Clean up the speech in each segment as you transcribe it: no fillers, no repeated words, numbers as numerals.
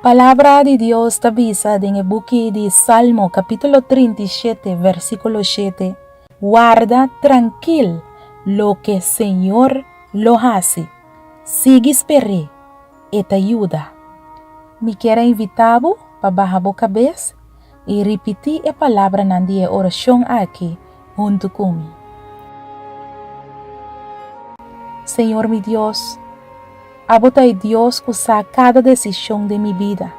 Palabra de Dios avisa en el book de Salmo capítulo 37 versículo 7. Guarda tranquilo lo que el Señor lo hace. Sigue esperando y te ayuda. Me quiero invitar para bajar la cabeza y repetir la palabra en la oración aquí junto conmigo. Señor mi Dios, abota Dios que usa cada decisión de mi vida.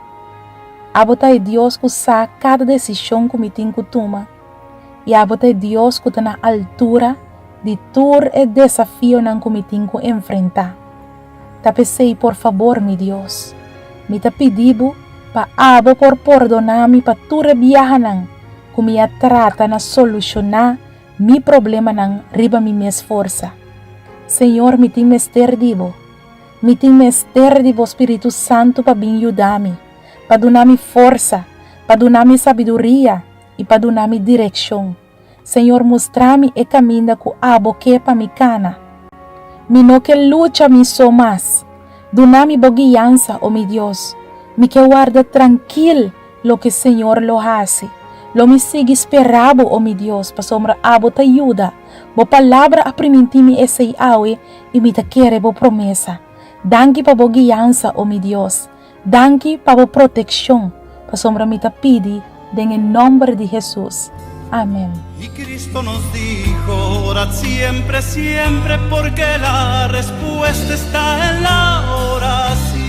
Abota Dios que usa cada decisión que me tengo que tomar. Y abota Dios que está na altura de todo el desafío que me tengo que enfrentar. Te pensei, por favor, mi Dios, me te pedido para por perdonarme para toda viaje que me trata de solucionar mi problema riba mi esforza. Señor, me tengo mester divo. Me tengo mester divo Espíritu Santo para ayudarme, para darme fuerza, para darme sabiduría y para darme dirección. Señor, mostrame el camino que abo que para mi cana. Mi no que lucha mi so más. Doname guianza, oh mi Dios. Mi que guarda tranquilo lo que el Señor lo hace. Lo me sigue esperando, oh mi Dios, para sombra abo te ayuda. Bo palabra aprimentimi ese awe y mi te quiere bo promesa. Danke para bo guianza, oh mi Dios. Danke para bo protección. Para sombra mi te pidi en el nombre de Jesús. Amén. Y Cristo nos dijo, orad siempre, siempre, porque la respuesta está en la oración.